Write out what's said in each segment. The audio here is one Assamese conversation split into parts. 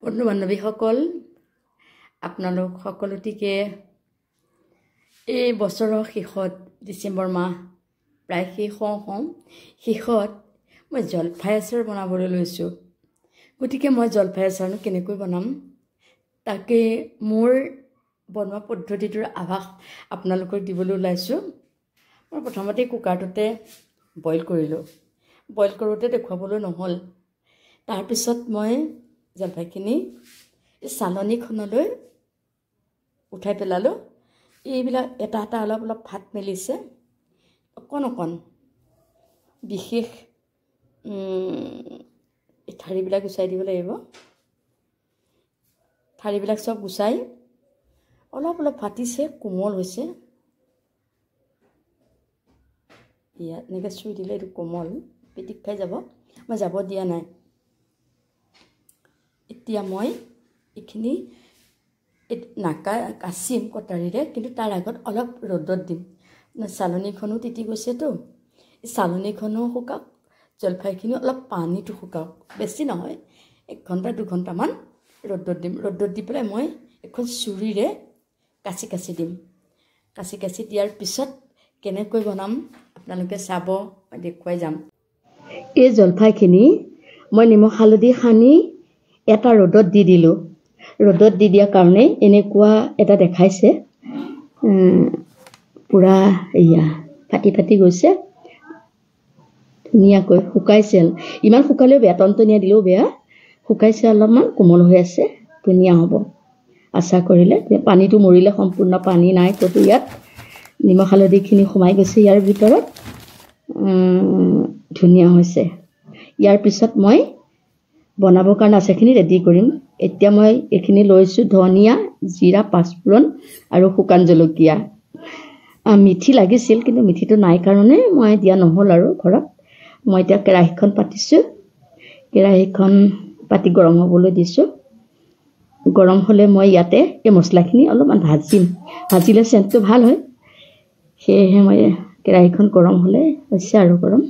বন্ধু বান্ধৱীসকল আপোনালোক সকলোটিকে এই বছৰৰ শেষত ডিচেম্বৰ মাহ প্ৰায় শেষত মই জলফাই আচাৰ বনাবলৈ লৈছোঁ। গতিকে মই জলফাই আচাৰনো কেনেকৈ বনাম তাকে মোৰ বনোৱা পদ্ধতিটোৰ আভাস আপোনালোকক দিবলৈ ওলাইছোঁ। মই প্ৰথমতে কুকাৰটোতে বইল কৰিলোঁ। বইল কৰোঁতে দেখুৱাবলৈ নহ'ল। তাৰপিছত মই জলফাইখিনি চালনীখনলৈ উঠাই পেলালোঁ। এইবিলাক এটা এটা অলপ অলপ ফাট মেলিছে, অকণ বিশেষ ঠাৰিবিলাক গুচাই দিব লাগিব। ঠাৰিবিলাক চব গুচাই অলপ অলপ ফাটিছে, কোমল হৈছে। ইয়াত এনেকৈ চুই দিলে এইটো কোমল, পিটিক খাই যাব। মই যাব দিয়া নাই। এতিয়া মই এইখিনি কাচিম কটাৰীৰে, কিন্তু তাৰ আগত অলপ ৰ'দত দিম। চালনীখনো তিতি গৈছেতো, এই চালনীখনো শুকাওক, জলফাইখিনি অলপ পানীটো শুকাওক, বেছি নহয়, 1 ঘণ্টা 2 ঘণ্টামান ৰ'দত দিম। ৰ'দত দি পেলাই মই এখন চুৰিৰে কাচি দিম। কাচি দিয়াৰ পিছত কেনেকৈ বনাম আপোনালোকে চাব, মই দেখুৱাই যাম। এই জলফাইখিনি মই নিমখ হালধি সানি এটা ৰ'দত দি দিলোঁ। ৰ'দত দি দিয়াৰ কাৰণে এনেকুৱা এটা দেখাইছে, পূৰা ফাটি গৈছে, ধুনীয়াকৈ শুকাইছে। ইমান শুকালেও বেয়া, টনটনীয়া দিলেও বেয়া। শুকাইছে, অলপমান কোমল হৈ আছে, ধুনীয়া হ'ব আচাৰ কৰিলে। পানীটো মৰিলে, সম্পূৰ্ণ পানী নাই ক'তো ইয়াত। নিমখ হালধিখিনি সোমাই গৈছে ইয়াৰ ভিতৰত, ধুনীয়া হৈছে। ইয়াৰ পিছত মই বনাবৰ কাৰণে আচাৰখিনি ৰেডি কৰিম। এতিয়া মই এইখিনি লৈছোঁ ধনিয়া, জিৰা, পাঁচফোৰণ আৰু শুকান জলকীয়া। মিঠি লাগিছিল, কিন্তু মিঠিটো নাই কাৰণে মই দিয়া নহ'ল আৰু ঘৰত। মই এতিয়া কেৰাহীখন পাতিছোঁ। কেৰাহীখন পাতি গৰম হ'বলৈ দিছোঁ। গৰম হ'লে মই ইয়াতে এই মছলাখিনি অলপমান ভাজিম। ভাজিলে চেণ্টটো ভাল হয়। সেয়েহে মই কেৰাহীখন গৰম হ'লে হৈছে আৰু গৰম।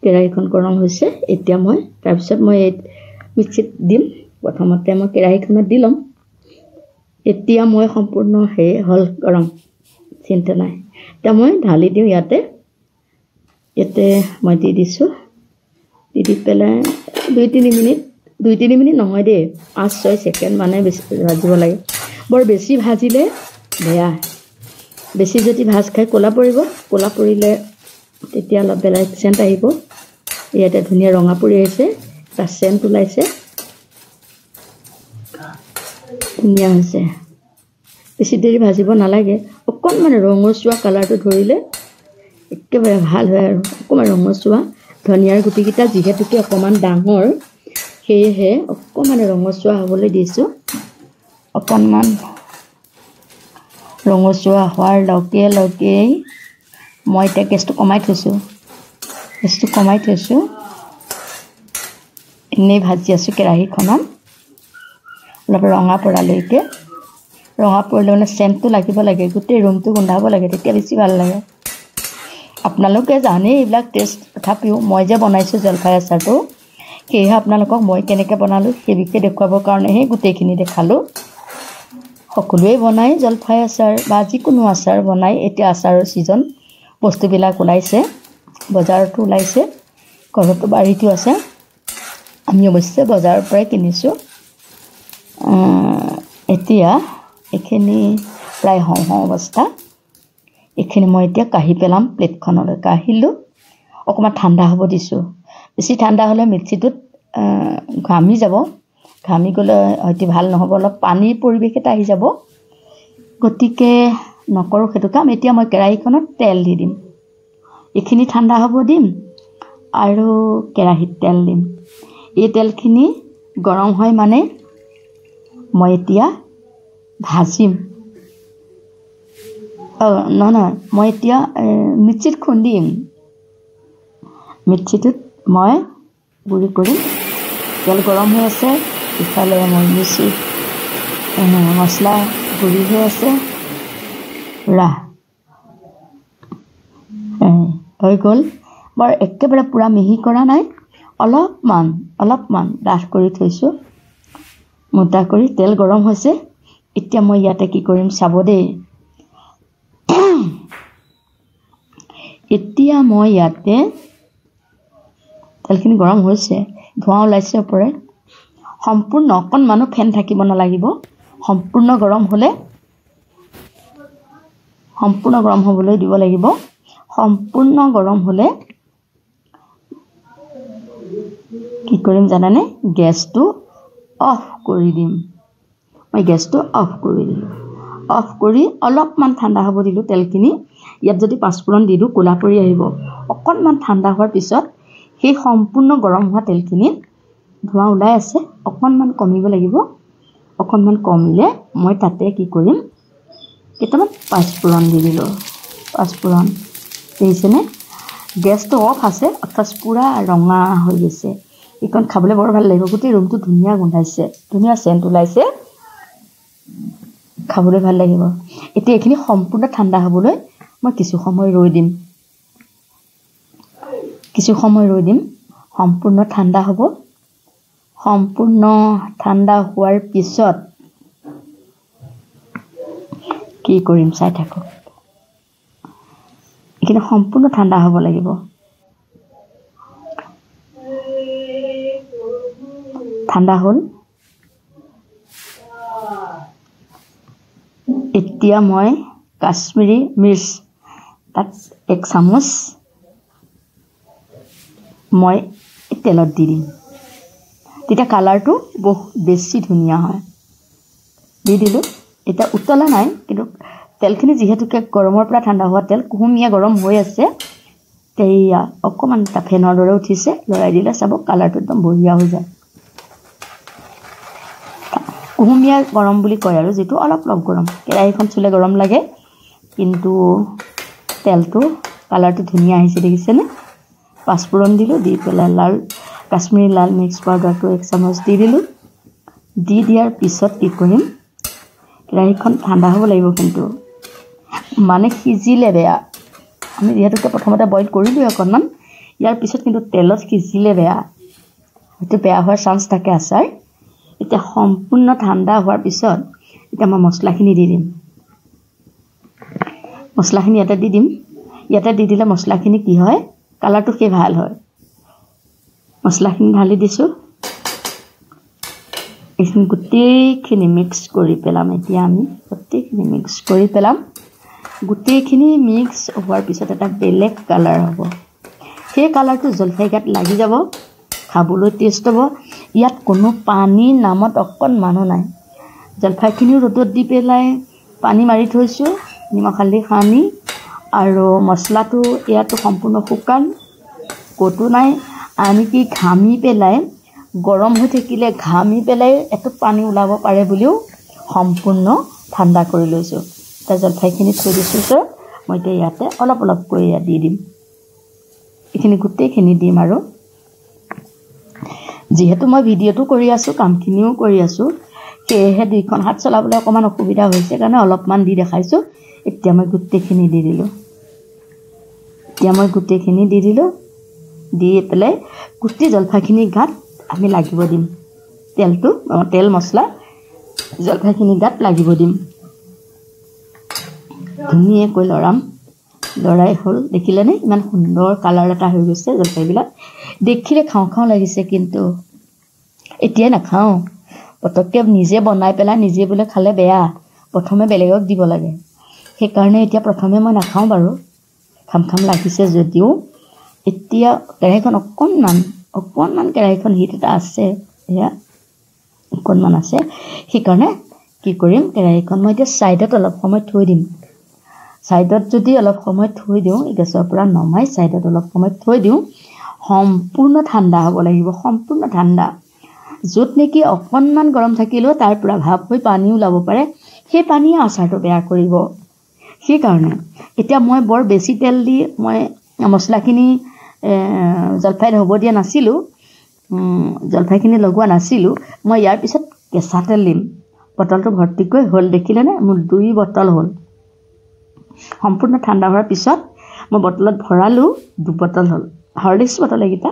কেৰাহীখন গৰম হৈছে। এতিয়া মই তাৰপিছত মই এই মিক্সিত দিম। প্ৰথমতে মই কেৰাহীখনত দি ল'ম। এতিয়া মই সম্পূৰ্ণ হ'ল গৰম, চিন্তা নাই। এতিয়া মই ঢালি দিওঁ ইয়াতে মই দি দিছোঁ। দি পেলাই 2-3 মিনিট নহয় দেই, 5-6 ছেকেণ্ড মানে বেছি ভাজিব লাগে। বৰ বেছি ভাজিলে বেয়া। বেছি যদি ভাজ খাই ক'লা পৰিলে তেতিয়া অলপ বেলেগ চেণ্ট আহিব। ইয়াতে ধুনীয়া ৰঙা পৰি আহিছে, তাৰ চেণ্ট ওলাইছে, ধুনীয়া হৈছে। বেছি দেৰি ভাজিব নালাগে। অকণমান ৰঙচুৱা কালাৰটো ধৰিলে একেবাৰে ভাল হয় আৰু অকণমান ৰঙচুৱা। ধনিয়াৰ গুটিকেইটা যিহেতুকে অকণমান ডাঙৰ, সেয়েহে অকণমান ৰঙচুৱা হ'বলৈ দিছোঁ। অকণমান ৰঙচুৱা হোৱাৰ লগে লগেই মই এতিয়া গেছটো কমাই থৈছোঁ। এনেই ভাজি আছোঁ কেৰাহীখনত অলপ ৰঙা পৰালৈকে। ৰঙা পৰিলে মানে চেণ্টটো লাগিব লাগে, গোটেই ৰুমটো গোন্ধাব লাগে, তেতিয়া বেছি ভাল লাগে। আপোনালোকে জানেই এইবিলাক টেষ্ট, তথাপিও মই যে বনাইছোঁ জলফাই আচাৰটো, সেয়েহে আপোনালোকক মই কেনেকৈ বনালোঁ সেই বিষয়ে দেখুৱাবৰ কাৰণেহে গোটেইখিনি দেখালোঁ। সকলোৱে বনাই জলফাই আচাৰ বা যিকোনো আচাৰ বনাই। এতিয়া আচাৰৰ ছিজন, বস্তুবিলাক ওলাইছে, বজাৰতো ওলাইছে, ঘৰতো বাৰীতো আছে। আমি অৱশ্যে বজাৰৰ পৰাই কিনিছোঁ। এতিয়া এইখিনি প্ৰায় হওঁ অৱস্থা। এইখিনি মই এতিয়া কাঢ়ি পেলাম প্লেটখনলৈ। কাঢ়িলোঁ, অকণমান ঠাণ্ডা হ'ব দিছোঁ। বেছি ঠাণ্ডা হ'লে মিক্সিটোত ঘামি যাব, ঘামি গ'লে হয়তো ভাল নহ'ব, অলপ পানীৰ পৰিৱেশ এটা আহি যাব। গতিকে নকৰোঁ সেইটো কাম। এতিয়া মই কেৰাহীখনত তেল দি দিম। এইখিনি ঠাণ্ডা হ'ব দিম আৰু কেৰাহীত তেল দিম। এই তেলখিনি গৰম হয় মানে মই এতিয়া ভাজিম। নহয়, মই এতিয়া মিক্সিত খুন্দিম। মিক্সিটোত মই গুড়ি কৰিম। তেল গৰম হৈ আছে, ইফালে মই মিক্সিত মছলা গুড়ি হৈ আছে। হৈ গ'ল। বৰ একেবাৰে পূৰা মিহি কৰা নাই, অলপমান ডাঠ কৰি থৈছোঁ। মোটা কৰি তেল গৰম হৈছে এতিয়া মই ইয়াতে কি কৰিম চাব দেই এতিয়া মই ইয়াতে তেলখিনি গৰম হৈছে ধোঁৱা ওলাইছে ওপৰে সম্পূৰ্ণ অকণমানো ফেন থাকিব নালাগিব সম্পূৰ্ণ গৰম হ'বলৈ দিব লাগিব সম্পূৰ্ণ গৰম হ'লে কি কৰিম জানানে গেছটো অফ কৰি দিম মই গেছটো অফ কৰি দিলোঁ অফ কৰি অলপমান ঠাণ্ডা হ'ব দিলোঁ তেলখিনি ইয়াত যদি পাঁচফোৰণ দি দিওঁ ক'লা পৰি আহিব অকণমান ঠাণ্ডা হোৱাৰ পিছত সেই সম্পূৰ্ণ গৰম হোৱা তেলখিনি ধোঁৱা ওলাই আছে অকণমান কমিব লাগিব অকণমান কমিলে মই তাতে কি কৰিম কেইটামান পাঁচফোৰণ দি দিলোঁ পাঁচফোৰণ দেখিছেনে গেছটো অফ আছে অৰ্থাৎ পূৰা ৰঙা হৈ গৈছে এইখন খাবলৈ বৰ ভাল লাগিব গোটেই ৰুমটো ধুনীয়া গোন্ধাইছে ধুনীয়া চেণ্ট ওলাইছে খাবলৈ ভাল লাগিব এতিয়া এইখিনি সম্পূৰ্ণ ঠাণ্ডা হ'বলৈ মই কিছু সময় ৰৈ দিম সম্পূৰ্ণ ঠাণ্ডা হ'ব সম্পূৰ্ণ ঠাণ্ডা হোৱাৰ পিছত কি কৰিম চাই থাকক এইখিনি সম্পূৰ্ণ ঠাণ্ডা হ'ব লাগিব ঠাণ্ডা হ'ল এতিয়া মই কাশ্মীৰী মিৰ্চ তাত 1 চামুচ মই তেলত দি দিম তেতিয়া কালাৰটো বহুত বেছি ধুনীয়া হয় দি দিলোঁ এতিয়া উতলা নাই কিন্তু তেলখিনি যিহেতুকে গৰমৰ পৰা ঠাণ্ডা হোৱা তেল কুহুমীয়া গৰম হৈ আছে তেয়া অকণমান ফেনৰ দৰে উঠিছে লৰাই দিলে চাব কালাৰটো একদম বঢ়িয়া হৈ যায় কুহুমীয়া গৰম বুলি কয় আৰু যেটো অলপ গৰম কেৰাহীখন চুলে গৰম লাগে কিন্তু তেলটো কালাৰটো ধুনীয়া আহিছে দেখিছেনে পাঁচফোৰণ দিলোঁ দি পেলাই কাশ্মীৰী লাল মিক্স পাউডাৰটো 1 চামুচ দি দিলোঁ দি দিয়াৰ পিছত কি কৰিম কেৰাহীখন ঠাণ্ডা হ'ব লাগিব কিন্তু মানে সিজিলে বেয়া আমি যিহেতুকে প্ৰথমতে বইল কৰিলোঁ অকণমান ইয়াৰ পিছত কিন্তু তেলত সিজিলে বেয়া হয়তো বেয়া হোৱাৰ চান্স থাকে আচাৰ এতিয়া সম্পূৰ্ণ ঠাণ্ডা হোৱাৰ পিছত এতিয়া মই মছলাখিনি দি দিম মছলাখিনি ইয়াতে দি দিলে মছলাখিনি কি হয় কালাৰটো কি ভাল হয় মছলাখিনি ঢালি দিছোঁ এইখিনি গোটেইখিনি মিক্স কৰি পেলাম এতিয়া আমি গোটেইখিনি মিক্স কৰি পেলাম গোটেইখিনি মিক্স হোৱাৰ পিছত এটা বেলেগ কালাৰ হ'ব সেই কালাৰটো জলফাই গাত লাগি যাব খাবলৈ টেষ্ট হ'ব ইয়াত কোনো পানী নামত অকণমানো নাই জলফাইখিনিও ৰ'দত দি পেলাই পানী মাৰি থৈছোঁ নিমখ হালধি সানি আৰু মছলাটো ইয়াতো সম্পূৰ্ণ শুকান ক'তো নাই আনকি ঘামি পেলাই গৰম হৈ থাকিলে ঘামি পেলাই এটো পানী ওলাব পাৰে বুলিও সম্পূৰ্ণ ঠাণ্ডা কৰি লৈছোঁ এতিয়া জলফাইখিনি থৈ দিছোঁ সৰ মই এতিয়া ইয়াতে অলপকৈ দি দিম এইখিনি গোটেইখিনি দিম আৰু যেহেতু মই ভিডিঅ'টো কৰি আছোঁ কামখিনিও কৰি আছোঁ সেয়েহে দুইখন হাত চলাবলৈ অকণমান অসুবিধা হৈছে কাৰণে অলপমান দি দেখাইছোঁ এতিয়া মই গোটেইখিনি দি দিলোঁ দি পেলাই গোটেই জলফাইখিনি গাত আমি লাগিব দিম তেল মছলা জলফাইখিনি গাত লাগিব দিম ধুনীয়াকৈ লৰাই হ'ল দেখিলেনে ইমান সুন্দৰ কালাৰ এটা হৈ গৈছে জলফাইবিলাক দেখিলে খাওঁ লাগিছে কিন্তু এতিয়া নাখাওঁ পটককৈ নিজে বনাই পেলাই নিজে বোলে খালে বেয়া প্ৰথমে বেলেগক দিব লাগে সেইকাৰণে এতিয়া প্ৰথমে মই নাখাওঁ বাৰু খাম লাগিছে যদিও এতিয়া কেৰাহীখন অকণমান কেৰাহীখন হিট এটা আছে এয়া অকণমান আছে সেইকাৰণে কি কৰিম কেৰাহীখন মই এতিয়া ছাইডত অলপ সময় থৈ দিম ছাইডত যদি অলপ সময় থৈ দিওঁ গেছৰ পৰা নমাই ছাইডত অলপ সময় থৈ দিওঁ সম্পূৰ্ণ ঠাণ্ডা হ'ব লাগিব সম্পূৰ্ণ ঠাণ্ডা য'ত নেকি অকণমান গৰম থাকিলেও তাৰ পৰা ভাপ হৈ পানী ওলাব পাৰে সেই পানীয়ে আচাৰটো বেয়া কৰিব সেইকাৰণে এতিয়া মই বৰ বেছি তেল দি মই মছলাখিনি জলফাইত হ'ব দিয়া নাছিলোঁ জলফাইখিনি লগোৱা নাছিলোঁ মই ইয়াৰ পিছত কেঁচা তেল দিম বটলটো ভৰ্তিকৈ হ'ল দেখিলেনে মোৰ 2 বটল হ'ল সম্পূৰ্ণ ঠাণ্ডা হোৱাৰ পিছত মই বটলত ভৰালোঁ 2 বটল হ'ল হৰলিক্স বটল এইকেইটা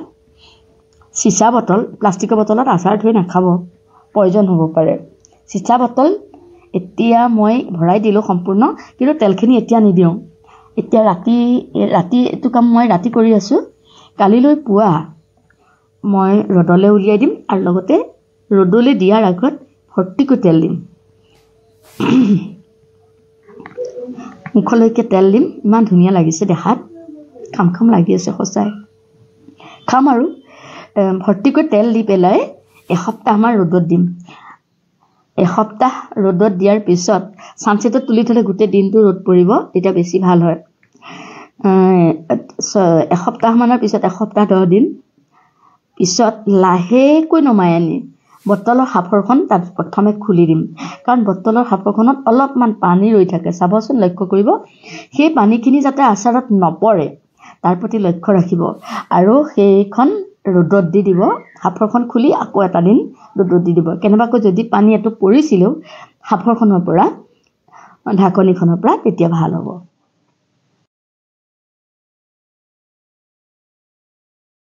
চিচা বটল প্লাষ্টিকৰ বটলত আচাৰ থৈ নাখাব প্ৰয়োজন হ'ব পাৰে চিচা বটল এতিয়া মই ভৰাই দিলোঁ সম্পূৰ্ণ কিন্তু তেলখিনি এতিয়া নিদিওঁ এতিয়া ৰাতি এইটো কাম মই ৰাতি কৰি আছোঁ কালিলৈ পুৱা মই ৰ'দলৈ উলিয়াই দিম আৰু লগতে ৰ'দলৈ দিয়াৰ আগত ভৰ্তিকৈ তেল দিম মুখলৈকে তেল দিম ইমান ধুনীয়া লাগিছে দেখাত খাম লাগি আছে সঁচাই খাম আৰু ভৰ্তিকৈ তেল দি পেলাই এসপ্তাহমান ৰ'দত দিম এসপ্তাহ ৰ'দত দিয়াৰ পিছত ছানছেটত তুলি থ'লে গোটেই দিনটো ৰ'দ পৰিব তেতিয়া বেছি ভাল হয় এসপ্তাহমানৰ পিছত এসপ্তাহ 10 দিন পিছত লাহেকৈ নমাই আনি বটলৰ সাফৰখন তাত প্ৰথমে খুলি দিম কাৰণ বটলৰ সাফৰখনত অলপমান পানী ৰৈ থাকে চাবচোন লক্ষ্য কৰিব সেই পানীখিনি যাতে আচাৰত নপৰে তাৰ প্ৰতি লক্ষ্য ৰাখিব আৰু সেইখন ৰ'দত দি দিব সাফৰখন খুলি আকৌ এটা দিন ৰ'দত দি দিব কেনেবাকৈ যদি পানী এটো পৰিছিলেও সাফৰখনৰ পৰা ঢাকনিখনৰ পৰা তেতিয়া ভাল হ'ব